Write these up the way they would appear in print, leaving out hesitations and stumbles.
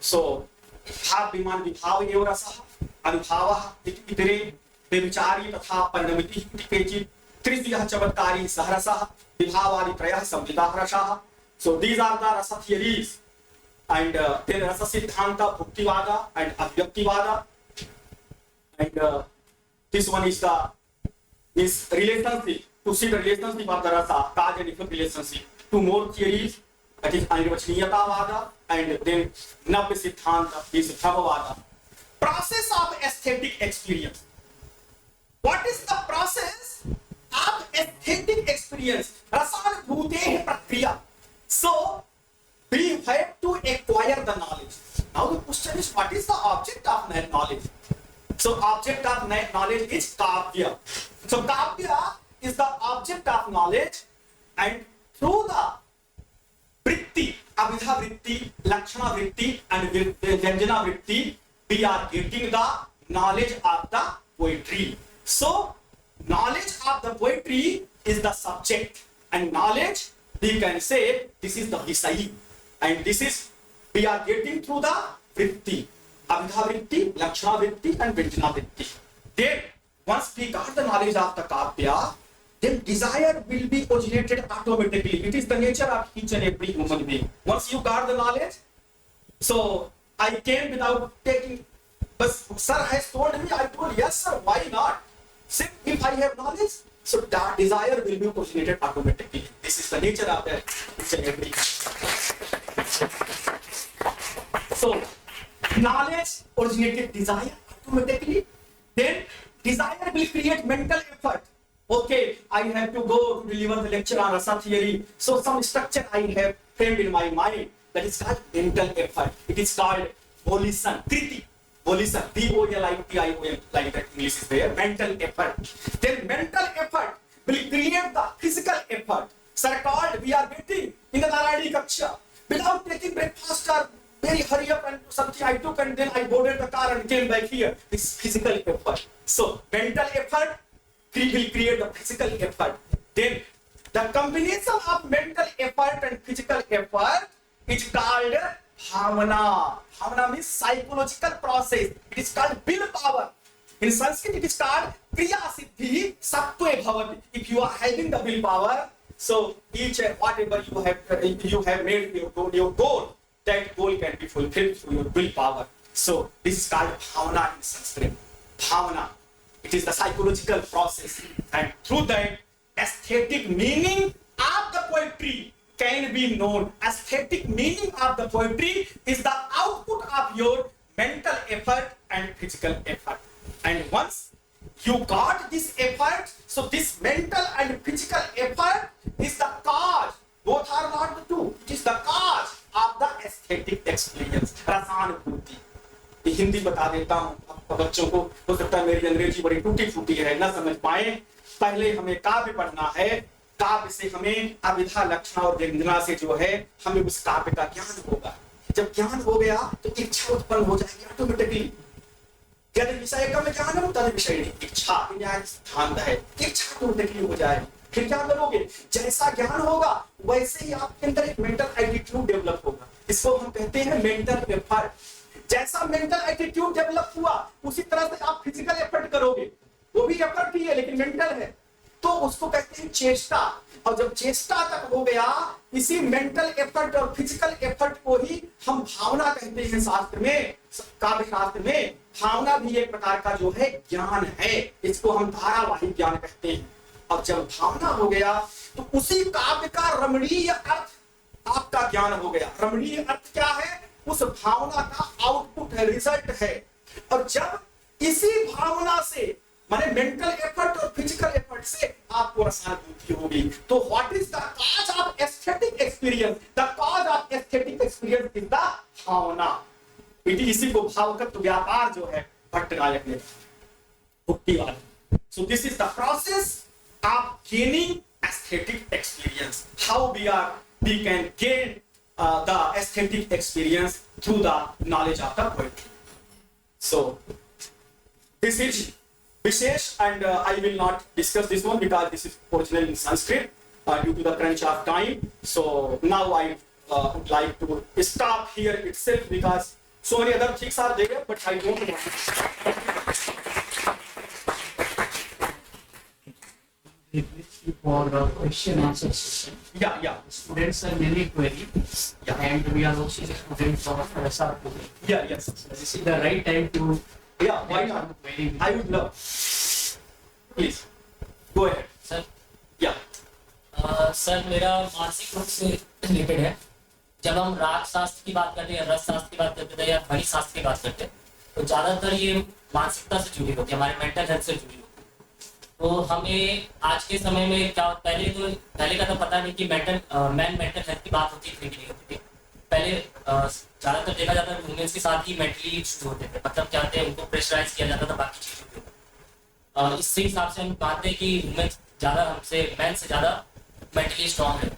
So भाव्यमान विभाव एव रसः अनुभावः इतरे व्यभिचारी तथा परिणमितिः इति केचित् तृतीयः चमत्कारी सहरसः विभावादि त्रयः संविदाः रसाः. So these are the rasa theories, and then rasa siddhanta, bhuktivada and abhyaktivada, and this one is the relationship, to see the relationship of the rasa, cause and effect relationship. Two more theories, that is anirvachaniyatavada and then navya siddhanta is bhavavada. Process of aesthetic experience. What is the process of aesthetic experience? Rasanubhuteh prakriya. So we have to acquire the knowledge. Now the question is, what is the object of knowledge? So object of knowledge is kavya. So kavya is the object of knowledge, and through the vritti, abhidha vritti, lakshana vritti and vyanjana vritti, we are getting the knowledge of the poetry. So knowledge of the poetry is the subject, and knowledge we can say this is the visai, and this is we are getting through the vritti, abhidha vritti, lakshana vritti and vyanjana vritti. Then once we got the knowledge of the kavya, then desire will be originated automatically. It is the nature of each and every human being. Once you got the knowledge, so I came without taking, but sir has told me, I told yes sir, why not? See, if I have knowledge, so that desire will be originated automatically. This is the nature of the each and every. So knowledge originated desire automatically. Then desire will create mental effort. Okay, I have to go to deliver the lecture on rasa theory. So some structure I have framed in my mind, that is called mental effort. It is called volition, kriti. Volition, V-O-L-I-T-I-O-N, like that English is there, mental effort. Then mental effort will create the physical effort. Sir called, we are waiting in the Narayani Kaksha. Without taking breakfast or very hurry up and something I took, and then I boarded the car and came back here. This physical effort. So mental effort will create the physical effort. Then the combination of mental effort and physical effort is called bhavana. Bhavana means psychological process. It is called willpower. In Sanskrit, it is called kriya siddhi sattve bhavati. If you are having the willpower, so each and whatever you have made your goal, that goal can be fulfilled through your willpower. So this is called bhavana in Sanskrit. Bhavana. It is the psychological process, and through that aesthetic meaning of the poetry can be known. Aesthetic meaning of the poetry is the output of your mental effort and physical effort. And once you got this effort, so this mental and physical effort is the cause. Both are not the two. It is the cause of the aesthetic experience. Rasanubhuti. Hindi बता देता हूँ बच्चों को, हो सकता है मेरी अंग्रेजी बड़ी टूटी फूटी है, ना समझ पाए. पहले हमें काव्य पढ़ना है. काव्य से हमें अभिधा, लक्षणा और व्यंजना से जो है हमें उस काव्य का ज्ञान होगा. जब ज्ञान हो गया तो इच्छा उत्पन्न हो जाएगी ऑटोमेटिकली. यदि विषय का ज्ञान हो तद विषय इच्छा सिद्धांत है, इच्छा ऑटोमेटिकली हो जाएगी. फिर क्या करोगे? जैसा ज्ञान होगा वैसे ही आपके अंदर एक मेंटल एटीट्यूड डेवलप होगा. इसको हम कहते हैं मेंटल एफर्ट. जैसा मेंटल एटीट्यूड डेवलप हुआ उसी तरह से आप फिजिकल एफर्ट करोगे. वो भी एफर्ट ही है लेकिन मेंटल है, तो उसको कहते हैं चेष्टा. और जब चेष्टा तक हो गया, इसी मेंटल एफर्ट और फिजिकल एफर्ट को ही हम भावना कहते हैं. शास्त्र में, काव्य शास्त्र में भावना भी एक प्रकार का जो है ज्ञान है. इसको हम धारावाहिक ज्ञान कहते हैं. और जब भावना हो गया तो उसी काव्य का रमणीय अर्थ आपका ज्ञान हो गया. रमणीय अर्थ क्या है? उस भावना का आउटपुट है, रिजल्ट है. और जब इसी भावना से, माने मेंटल एफर्ट और फिजिकल एफर्ट से आपको रसानुभूति होगी, तो what is the cause of aesthetic experience? The cause of aesthetic experience is the bhavana. इसी को भावकत्व व्यापार जो है भट्टनायक ने भुक्तिवाद. So this is the process of gaining aesthetic experience. How we can gain the aesthetic experience through the knowledge of the poetry. So this is Vishesh, and I will not discuss this one because this is original in Sanskrit due to the crunch of time. So now I would like to stop here itself because So many other things are there, but I don't want. For the question answer session. Yeah. Students are mainly query. Yeah. And we are also students of SRP. Yes. This is the right time to. Yeah, why not? Query. I would love. Please, go ahead. Sir Yeah. Sir मेरा मानसिक रूप से related है। जब हम राग शास्त्र की बात करते हैं, रस शास्त्र की बात करते हैं या ध्वनि शास्त्र की बात करते हैं, तो ज्यादातर ये मानसिकता से जुड़ी होती है, हमारे मेंटल हेल्थ से जुड़ी होती है। तो हमें आज के समय में क्या, पहले का तो पता नहीं कि मेंटल हेल्थ की बात होती थी कि नहीं होती थी। पहले ज्यादातर देखा जाता है वुमेन्स के साथ ही मेंटली इश्यूज होते थे, मतलब क्या होते हैं, उनको प्रेशराइज किया जाता था बाकी चीजों के ऊपर। इससे हिसाब से हम मानते हैं कि वुमेन्स ज्यादा हमसे, मैन से ज्यादा मेंटली स्ट्रांग है।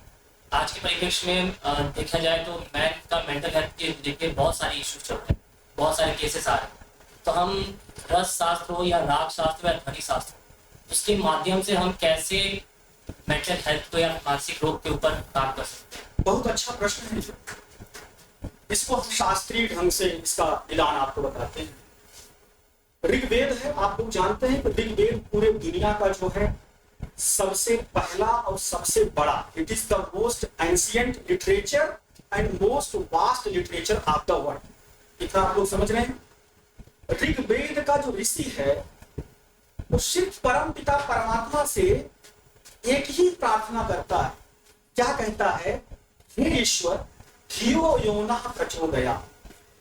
आज के परिप्रेक्ष्य में देखा जाए तो मैन का मेंटल हेल्थ के लेके बहुत सारे इश्यूज चलते हैं, बहुत सारे केसेस आ रहे हैं। तो हम रस शास्त्र हो या राग शास्त्र या ध्वनि शास्त्र, उसके माध्यम से हम कैसे मेंटल हेल्थ को या मानसिक रोग के ऊपर काम कर सकते हैं? बहुत अच्छा प्रश्न है। इसको हम शास्त्रीय ढंग से इसका निदान आपको बताते हैं। ऋग्वेद है, आप लोग जानते हैं कि ऋग्वेद पूरे दुनिया का जो है सबसे पहला और सबसे बड़ा, it is the most ancient literature and most vast literature of the world. इतना आप लोग समझ रहे हैं। ऋग्वेद का जो ऋषि है वो सिर्फ परम पिता परमात्मा से एक ही प्रार्थना करता है। क्या कहता है? हे ईश्वर, धियो योना प्रचोदया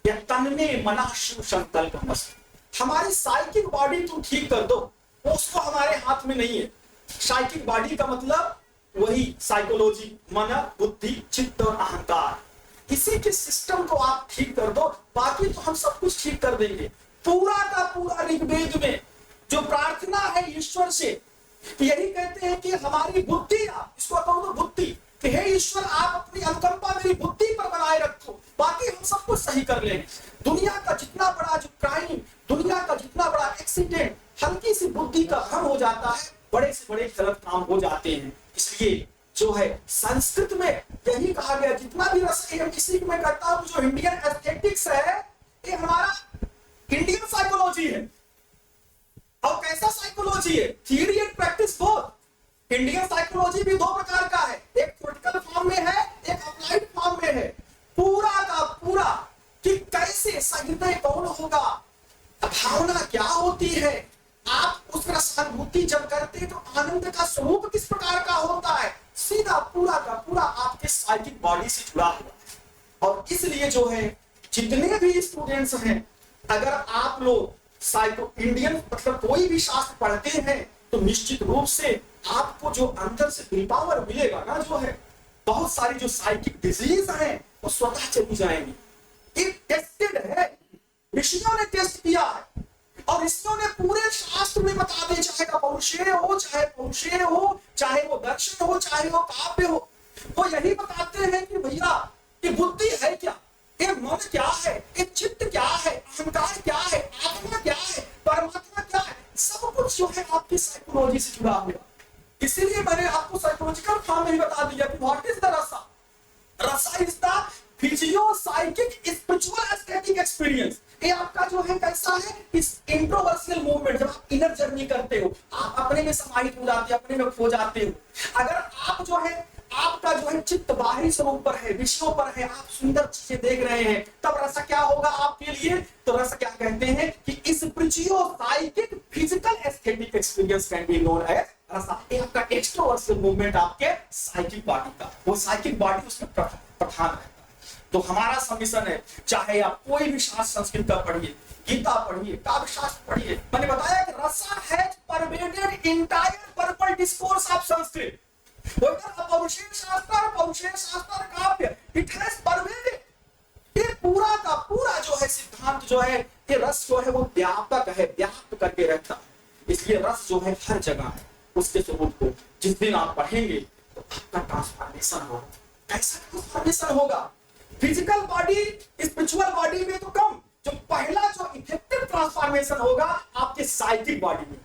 या तन्मे मना शिव संकल्पमस्तु। हमारी साइकिक बॉडी तुम ठीक कर दो, वो उसको हमारे हाथ में नहीं है। साइकिक बॉडी का मतलब वही साइकोलॉजी, मन, बुद्धि, चित्त और अहंकार। इसी के सिस्टम को आप ठीक कर दो, बाकी तो हम सब कुछ ठीक कर देंगे। पूरा का पूरा ऋग्वेद में जो प्रार्थना है ईश्वर से, यही कहते हैं कि हमारी बुद्धि, इसको कहो तो बुद्धि, कि हे ईश्वर आप अपनी अनुकंपा मेरी बुद्धि पर बनाए रखो, बाकी हम सब कुछ सही कर लेंगे। दुनिया का जितना बड़ा जो क्राइम, दुनिया का जितना बड़ा एक्सीडेंट, हल्की सी बुद्धि का भ्रम हो जाता है, बड़े से बड़े गलत काम हो जाते हैं। इसलिए जो है संस्कृत में यही कहा गया, जितना भी रस है, किसी में कहता हूं जो इंडियन एस्थेटिक्स है, ये हमारा इंडियन साइकोलॉजी है। और कैसा साइकोलॉजी है? Theory and practice both. Indian psychology भी दो प्रकार का है, एक थ्योरेटिकल फॉर्म में है, एक अप्लाइड फॉर्म में है। पूरा का पूरा कि कैसे हृदय कौन होगा, भावना क्या होती है, आप उसका सहानुभूति जब करते हैं तो आनंद का स्वरूप किस प्रकार का होता है, सीधा पूरा का पूरा आपके साइकिक बॉडी से जुड़ा हुआ है। और इसलिए जो है जितने भी स्टूडेंट्स हैं, अगर आप लोग साइको इंडियन मतलब कोई भी शास्त्र पढ़ते हैं तो निश्चित रूप से आपको जो अंदर से विल पावर मिलेगा ना, जो है बहुत सारी जो साइकिक डिजीज हैं वो स्वतः चली जाएंगी। ये टेस्टेड है, ऋषियों ने टेस्ट किया है और ऋषियों ने पूरे शास्त्र में बता दिया, चाहे पौरुषेय हो, चाहे पौरुषेय हो, चाहे वो दर्शन हो, चाहे वो काव्य हो, वो यही बताते हैं कि भैया ये बुद्धि है क्या, ये मन क्या है, ये चित्त क्या है, अहंकार क्या है, आत्मा क्या है, परमात्मा क्या है, सब कुछ जो है आपकी साइकोलॉजी से जुड़ा हुआ। इसीलिए मैंने आपको साइकोलॉजिकल फॉर्म में बता दिया कि व्हाट इज द रसा। रसा is the physio psychic spiritual aesthetic experience. ये आपका जो है कैसा है, इस इंट्रोवर्सियल मूवमेंट, जब आप इनर जर्नी करते हो, आप अपने में समाहित हो जाते हो, अपने में खो जाते हो। अगर आप जो है आपका जो है चित्त बाहरी स्वरूप पर है, विषयों पर है, आप सुंदर चीजें देख रहे हैं, तब रस क्या होगा आपके लिए? तो रस क्या कहते हैं कि spiritual psychic physical aesthetic experience can be known as rasa. ये आपका एक्सट्रोवर्सियल मूवमेंट आपके साइकिक बॉडी का, वो साइकिक बॉडी उसमें प्रधान रहता है। तो हमारा सबमिशन है, चाहे आप कोई भी शास्त्र संस्कृत का पढ़िए, गीता पढ़िए, काव्य शास्त्र पढ़िए, मैंने बताया कि rasa has pervaded entire purple discourse of Sanskrit. पौरुषेय शास्त्र काव्य, इट हैज परवेडेड। ये पूरा का पूरा जो है सिद्धांत जो है, ये रस जो है वो व्यापक है, व्याप्त करके रहता है। इसलिए रस जो है हर जगह है। उसके स्वरूप को जिस दिन आप पढ़ेंगे तो आपका ट्रांसफॉर्मेशन होगा। कैसा ट्रांसफॉर्मेशन होगा? फिजिकल बॉडी, स्पिरिचुअल बॉडी में तो कम, जो पहला जो इफेक्टिव ट्रांसफॉर्मेशन होगा आपके साइकिक बॉडी में,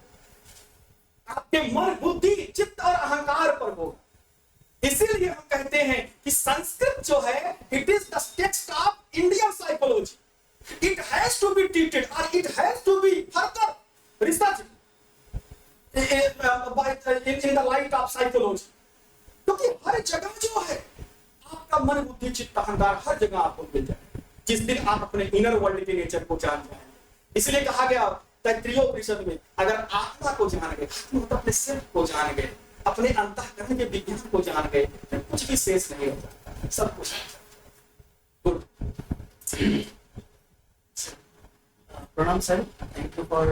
आपके मन, बुद्धि, चित्त और अहंकार पर होगा। इसीलिए हम कहते हैं कि संस्कृत जो है, it is the text of Indian psychology. It has to be treated or it has to be further researched in the light of psychology. क्योंकि हर जगह जो है आपका मन बुद्धि चित्त अहंकार हर जगह आपको मिल जाए जिस दिन आप अपने इनर वर्ल्ड के नेचर को जान जाए। इसलिए कहा गया तैत्तिरीयोपनिषद में, अगर आत्मा को जान गए, मतलब अपने सेल्फ को जान गए, अपने अंतःकरण के विज्ञान को जान गए, फिर कुछ भी शेष नहीं हो जाता, सब कुछ। Good. Pranam sir, thank you for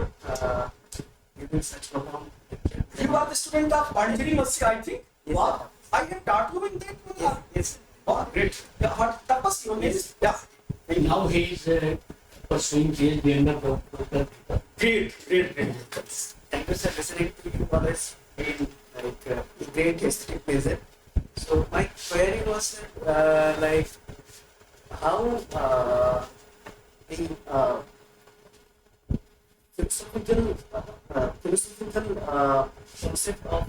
giving such profound lecture. You are the student of Pandiri Massi, I think. Yes, Wow. sir. I have taught you in that one. Yes. Wow, great. Yeah, what purpose your name is? Yeah. And now he is pursuing PhD under Dr. Great, great, great. Thank you, sir. Listening to you always been like great aesthetic pleasure. So my query was like how the philosophical concept of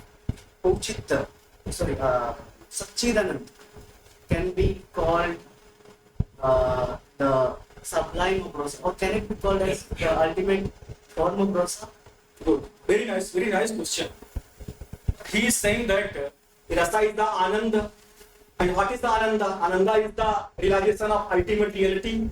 Auchitta, sorry, Satchidanand can be called the sublime of Brahma, or can it be called as the ultimate form of Brahma? Good. Very nice question. He is saying that Rasa is the Ananda. And what is the Ananda? Ananda is the realization of ultimate reality.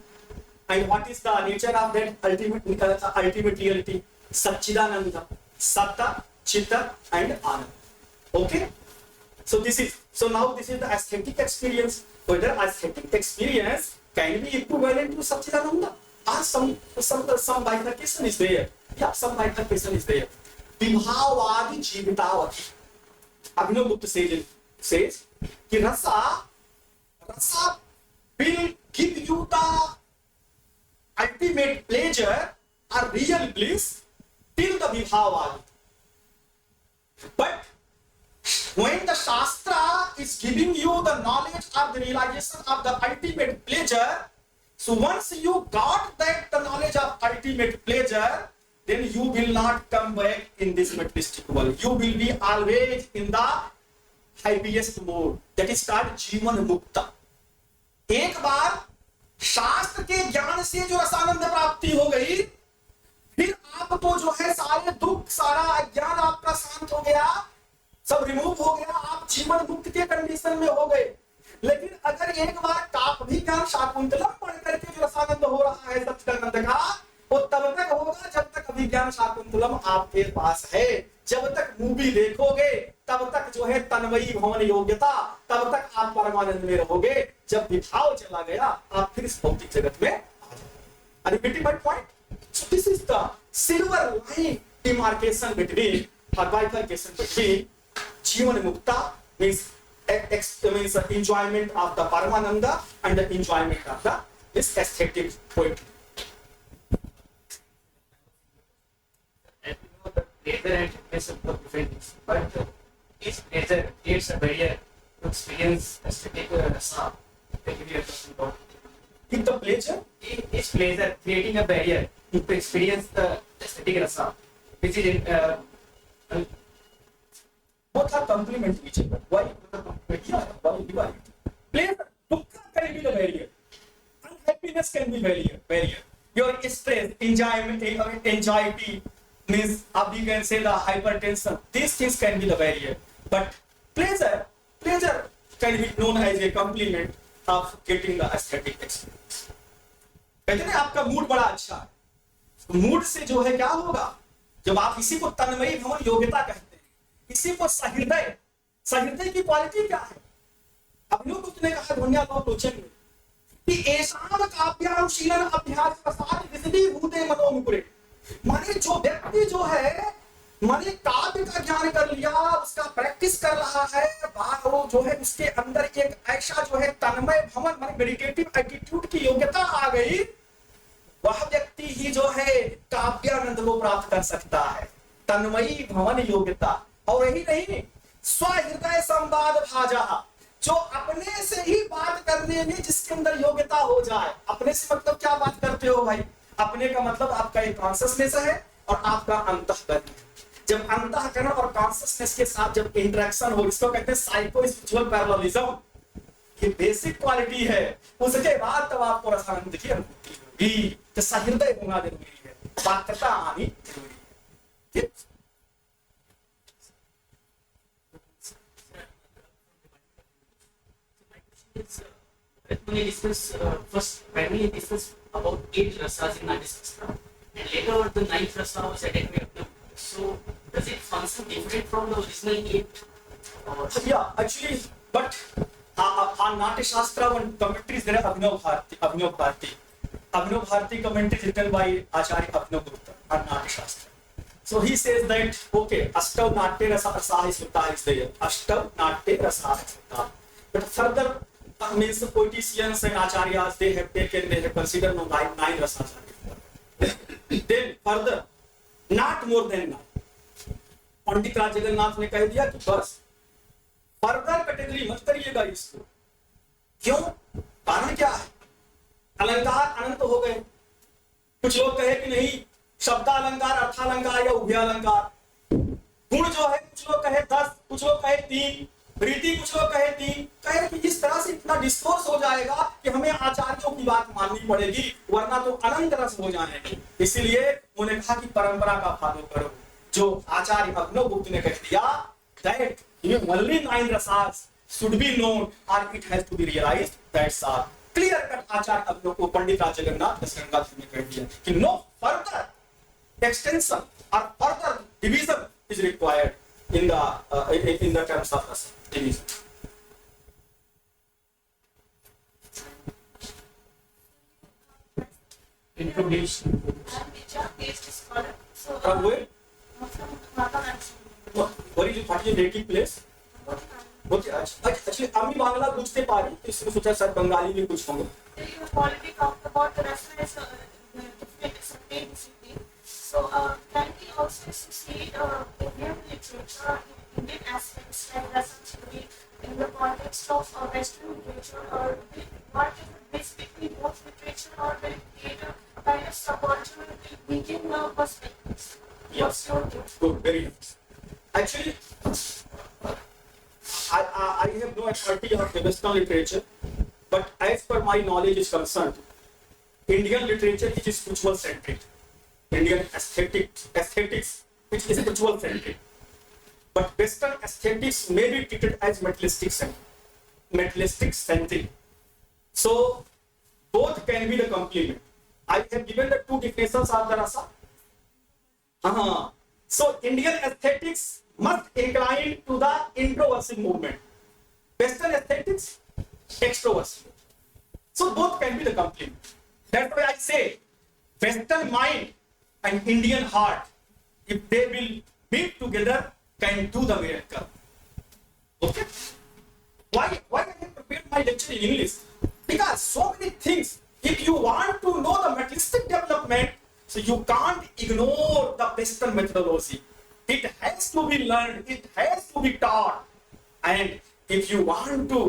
And what is the nature of that ultimate reality? Satchidananda. Satta, Chitta, and Ananda. Okay? So now this is the aesthetic experience. Whether aesthetic experience can be equivalent to Satchidananda, or some bifurcation is there. Yeah, some bifurcation is there. Vibhavadi Jivitavati. Abhinav Gupta says कि rasa will give you the ultimate pleasure or real bliss till the vibhavadi. But when the Shastra is giving you the knowledge of the realization of the ultimate pleasure, so once you got that the knowledge of ultimate pleasure, then you will not come back in this materialistic world. You will be always in the happiest mode. That is called जीवन मुक्ता. एक बार शास्त्र के ज्ञान से जो रसानंद प्राप्ति हो गई, फिर आपको जो है सारे दुख, सारा अज्ञान आपका शांत हो गया, सब रिमूव हो गया, आप जीवन मुक्त के कंडीशन में हो गए। लेकिन अगर एक बार काव्याभिज्ञान शाकुंतलम पढ़ करके जो रसानंद हो रहा है सच्चिदानंद का, वो तब तक होगा जब तक अभिज्ञान शाकुंतलम आपके पास है। जब तक मूवी देखोगे तब तक जो है तन्मयी भवन योग्यता, तब तक आप परमानंद में रहोगे। जब विभाव चला गया आप फिर इस भौतिक जगत में आ जाओगे। Are you getting my point? So this is the silver line demarcation between or bifurcation between जीवन मुक्ता means enjoyment of the Paramananda and the enjoyment of the this aesthetic poetry. Pleasure and happiness are both different things, but each pleasure creates a barrier to experience aesthetic rasa that we are talking about. With the pleasure, Each pleasure creating a barrier to experience the aesthetic rasa, which is both are complement each other. Why? Yeah, why? Pleasure, dukkha can be the barrier. Unhappiness can be barrier. Your stress, anxiety, means you can say the hypertension. These things can be the barrier. But pleasure can be known as a complement of getting the aesthetic experience. कहते हैं आपका mood बड़ा अच्छा है, mood से जो है क्या होगा, जब आप इसी को तन्मयी भवन योग्यता कहते हैं, इसी को सहृदय की क्वालिटी क्या है? अभिनव गुप्त ने कहा धन्या लोचन में कि ऐसा काव्यानुशीलन अभ्यास प्रसाद विशदि भूते मनोमुकुरे, माने जो व्यक्ति जो है माने काव्य का ज्ञान कर लिया, उसका प्रैक्टिस कर रहा है, वो जो है उसके अंदर एक ऐसा जो है तन्मय भवन माने मेडिटेटिव एटीट्यूड की योग्यता आ गई, वह व्यक्ति ही जो है काव्यानंद को प्राप्त कर सकता है, तन्मयी भवन योग्यता। और यही नहीं, स्वहृदय संवाद भाजा, जो अपने से ही बात करने में जिसके अंदर योग्यता हो जाए। अपने से मतलब क्या बात करते हो भाई? अपने का मतलब आपका एक कॉन्शियसनेस है और आपका अंतःकरण। जब अंतःकरण और कॉन्शियसनेस के साथ जब इंटरेक्शन हो, इसको कहते हैं साइको स्पिरिचुअल पैरेललिज्म, ये बेसिक क्वालिटी है। उसके बाद तब आपको रसानंद की अनुभूति होगी। ही जसा हृदय होना जरूरी है, पात्रता आनी जरूरी है। ठीक? When we discuss first, primarily discuss about 8 rasas in Nadisastra, and later the 9th rasa was added by Abhinav. So, does it function different from the original 8? Or Yeah, actually, but on Natya Shastra, one commentary is there, Abhinav Bharati. Abhinav Bharati commentary is written by Acharya Abhinav Gupta on Natya Shastra. So he says that, okay, Ashtav Natya Rasa Sutta is there. Ashtav Natya Rasa Sutta. But further, means the poeticians and acharyas, they have considered no nine rasas. Then further, not more than 9. पंडित राज जगन्नाथ ने कह दिया कि बस further category मत करिएगा इसको। क्यों? कारण क्या है? अलंकार अनंत हो गए। कुछ लोग कहे कि नहीं, शब्दालंकार, अर्थालंकार या उभयालंकार। गुण जो है कुछ लोग कहे 10, कुछ लोग कहे 3, रीति कुछ लोग कहे 3। कहे कि इस तरह से इतना डिस्कोर्स हो जाएगा कि हमें आचार्यों की बात माननी पड़ेगी, वरना तो अनंत रस हो जाएंगे। इसीलिए उन्होंने कहा कि परंपरा का फॉलो करो। जो आचार्य अभिनव गुप्त ने कह दिया that only 9 rasas should be known or it has to be realized, that's all. Clear cut आचार्य अभिनव को पंडित राज जगन्नाथ दशरंगाधर ने कह दिया कि no further extension or further division is required in the terms of rasa division. introduce. From where? What is your native place? Okay, actually আমি বাংলা বুঝতে পারি, इसलिए सोचा सर बंगाली में कुछ होंगे। So, can we also see Indian literature, Indian aspects like rasa theory in the context of Western literature, or what is the difference between both literature, or will it create a kind of subordinate medium perspectives? What's your take? Good, very nice. Actually, I have no authority on the Western literature, but as per my knowledge is concerned, Indian literature is spiritual centric. Indian aesthetics which is spiritual centric. But Western aesthetics may be treated as materialistic centric. So both can be the complement. I have given the 2 definitions of the rasa. So Indian aesthetics must incline to the introversive movement. Western aesthetics, extroversive. So both can be the complement. That's why I say Western mind and Indian heart, if they will meet together, can do the miracle. Okay? Why I have prepared my lecture in English? Because so many things. If you want to know the materialistic development, so you can't ignore the Western methodology. It has to be learned. It has to be taught. And if you want to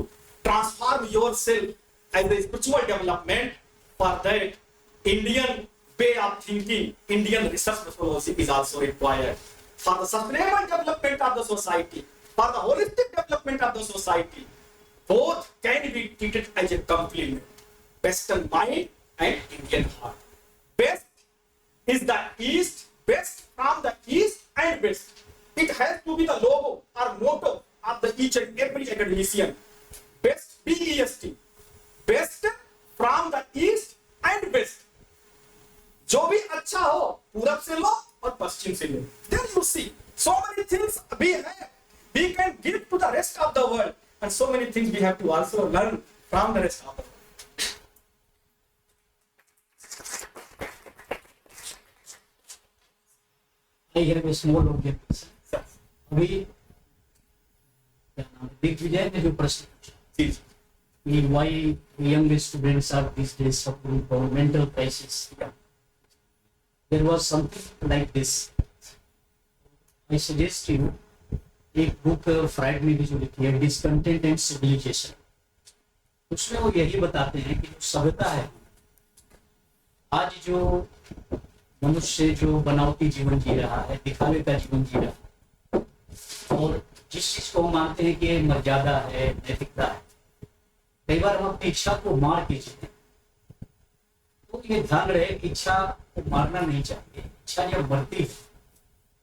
transform yourself as a spiritual development, for that Indian way of thinking, Indian research methodology is also required. For the sustainable development of the society, for the holistic development of the society, both can be treated as a complement. Western mind and Indian heart. West is the East, West from the East and West. It has to be the logo or motto of the each and every academician. West, B-E-S-T. West from the East and West. जो भी अच्छा हो पूरब से लो और पश्चिम से लो. Then you see so many things we can give to the rest of the world, and so many things we have to also learn from the rest of the world. I have a small objection. अभी दिग्विजय ने जो प्रश्न पूछा कि why young students are these days suffering from mental crisis. There was something like this. I suggest you एक book fried ने भी जो लिखी है डिसकंटेंट एंड सिविलाइजेशन, उसमें वो यही बताते हैं कि जो सभ्यता है आज, जो मनुष्य जो बनावटी जीवन जी रहा है, दिखावे का जीवन जी रहा है, और जिस चीज को हम मानते हैं कि मर्यादा है, नैतिकता है, कई बार हम अपनी इच्छा को मार के जीते। तो ये ध्यान रहे कि इच्छा को मारना नहीं चाहिए। इच्छा जब मरती है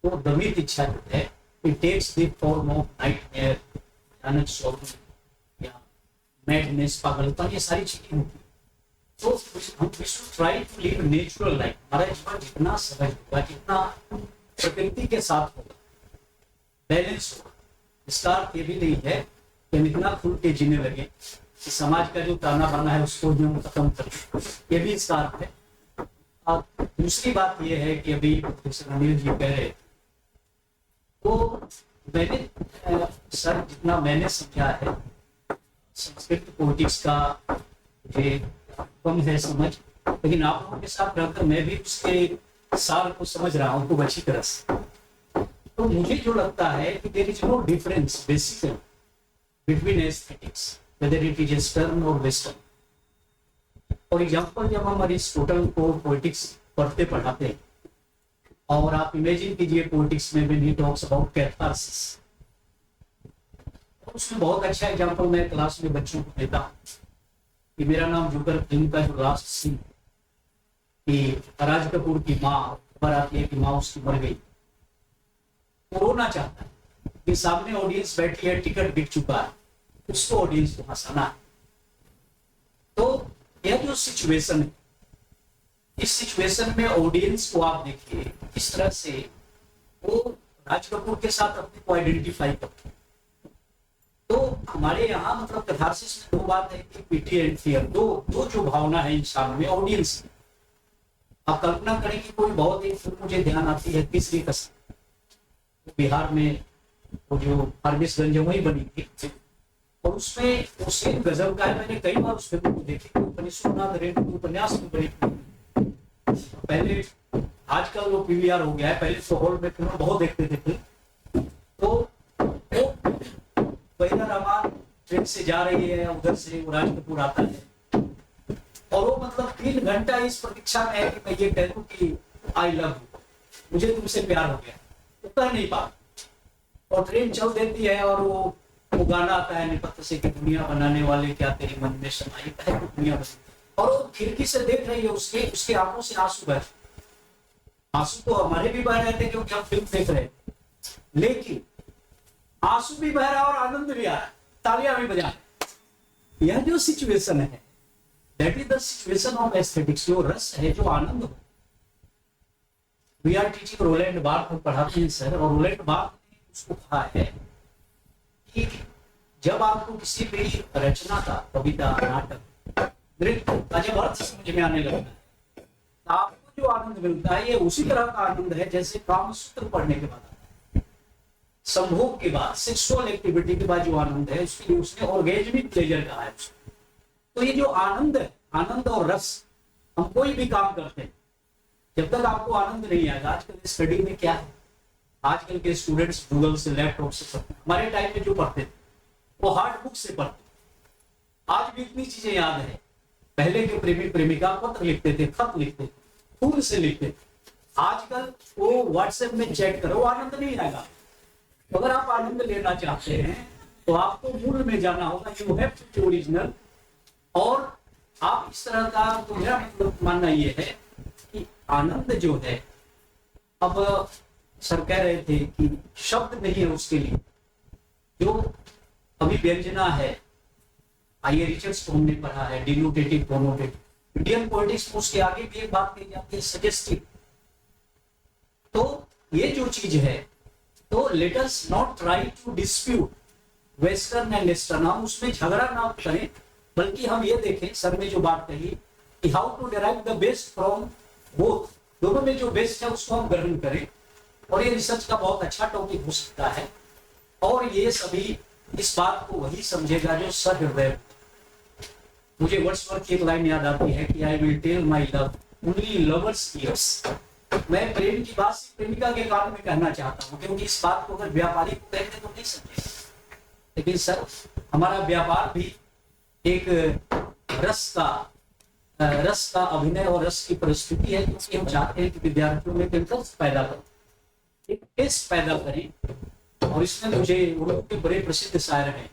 तो दमित इच्छा जो है it takes the form of nightmare, भयानक स्वप्न या मैडनेस, पागलपन, ये सारी चीजें होती है। तो हम we should try to live natural life. हमारा जीवन जितना सहज होगा, जितना प्रकृति के साथ होगा, बैलेंस होगा। इसका अर्थ ये भी नहीं है कि हम इतना खुल के जीने लगे कि समाज का जो ताना बाना है उसको भी हम खत्म कर दें, ये भी इसका अर्थ है। और दूसरी बात ये है कि अभी प्रोफेसर अनिल जी कह रहे थे, तो मैंने सर जितना मैंने समझा है संस्कृत पॉलिटिक्स का मुझे कम है समझ, लेकिन आप लोगों के साथ रहकर मैं भी उसके सार को समझ रहा हूँ खूब अच्छी तरह से। तो मुझे जो लगता है कि there is no difference basically between aesthetics whether it is eastern और वेस्टर्न। फॉर एग्जाम्पल, जब हम अरिस्टोटल को पॉलिटिक्स पढ़ते पढ़ाते हैं और आप इमेजिन कीजिए पॉलिटिक्स में when he talks about catharsis, उसमें बहुत अच्छा एग्जाम्पल मैं क्लास में बच्चों को देता हूँ कि मेरा नाम जोकर फिल्म का जो लास्ट सीन कि राज कपूर की माँ खबर आती है कि माँ उसकी मर गई, वो रोना चाहता है कि सामने ऑडियंस बैठी है, टिकट बिक चुका है, उसको ऑडियंस को हंसाना है। तो यह जो सिचुएशन है, इस सिचुएशन में ऑडियंस को आप देखिए किस तरह से वो राज कपूर के साथ अपने को आइडेंटिफाई करते हैं। तो हमारे यहाँ मतलब कैथारसिस में दो बात है कि पिटी एंड फियर, दो जो भावना है इंसान में, ऑडियंस में। आप कल्पना करें कि कोई बहुत एक फिल्म मुझे ध्यान आती है तीसरी कसम, बिहार में वो जो फारबिसगंज वही बनी थी, और उसमें वो सीन गजब का है। मैंने कई बार उस फिल्म को देखी, उपनिषद रेट उपन्यास में बनी। पहले आजकल वो पीवीआर हो गया है, पहले तो हॉल में फिल्म बहुत देखते थे। तो बहिरा रहमान ट्रेन से जा रही है, उधर से वो राज कपूर आता है और वो मतलब 3 घंटा इस प्रतीक्षा में है कि मैं ये कह दूं कि आई लव यू, मुझे तुमसे प्यार हो गया, वो कह नहीं पाता। और ट्रेन चल देती है और वो गाना आता है निपत्त से कि दुनिया बनाने वाले क्या तेरे मन में समाई है दुनिया बस। और वो खिड़की से देख रही है, उसके आंखों से आंसू बह, आंसू तो हमारे भी बह रहे थे क्योंकि हम फिल्म देख रहे थे, लेकिन आंसू भी बह रहा है और आनंद भी आ रहा है, तालियां भी बजा रहे। यह जो सिचुएशन है that is the situation of aesthetics. जो रस है, जो आनंद हो। We are teaching Roland Barthes को पढ़ाते हैं सर, और रोलैंड बार्थ ने उसको कहा है कि जब आपको किसी भी रचना का, कविता, नाटक, नृत्य का जब अर्थ समझ में आने लगता है, तो आपको जो आनंद मिलता है ये उसी तरह का आनंद है जैसे कामसूत्र पढ़ने के बाद, संभोग के बाद, सेक्सुअल एक्टिविटी के बाद जो आनंद है, उसके लिए उसने ऑर्गेजमिक प्लेजर कहा है उसको। तो ये जो आनंद है, आनंद और रस, हम कोई भी काम करते हैं जब तक आपको आनंद नहीं आएगा। आजकल स्टडी में क्या है, आजकल के स्टूडेंट्स गूगल से, लैपटॉप से पढ़ते हैं। हमारे टाइम में जो पढ़ते थे वो हार्ड बुक से पढ़ते। आज भी इतनी चीजें याद है। पहले के प्रेमी प्रेमिका पत्र लिखते थे, खत लिखते थे, फूल से लिखते थे। आजकल वो व्हाट्सएप में चैट करो, आनंद नहीं आएगा। अगर आप आनंद लेना चाहते हैं तो आपको मूल में जाना होगा, you have to be original. और आप इस तरह का, तो मेरा मतलब मानना ये है कि आनंद जो है, अब सर कह रहे थे कि शब्द नहीं है उसके लिए, जो अभिव्यंजना है। आइए रिचर्ड्स को हमने पढ़ा है, डिनोटेटिव, कोनोटेटिव। इंडियन पॉलिटिक्स में उसके आगे भी एक बात कही जाती है, सजेस्टिव। तो ये जो चीज है, तो let us not try to dispute western and eastern. हम उसमें झगड़ा ना करें, बल्कि हम ये देखें, सर ने जो बात कही कि how to derive the best from both, दोनों में जो बेस्ट है उसको हम ग्रहण करें। और ये रिसर्च का बहुत अच्छा टॉपिक हो सकता है। और ये सभी इस बात को वही समझेगा जो सहृदय। मुझे वर्ड्सवर्थ की एक लाइन याद आती है कि I will tell my love only lovers ears. मैं प्रेम की बात से प्रेमिका के कान में कहना चाहता हूँ, क्योंकि इस बात को अगर व्यापारी को कहते तो नहीं समझे। लेकिन सर, हमारा व्यापार भी एक रस का अभिनय और रस की परिस्थिति है, क्योंकि हम चाहते हैं कि विद्यार्थियों में इंटरेस्ट पैदा करें, एक टेस्ट पैदा करें। और इसमें मुझे उर्दू के बड़े प्रसिद्ध शायर हैं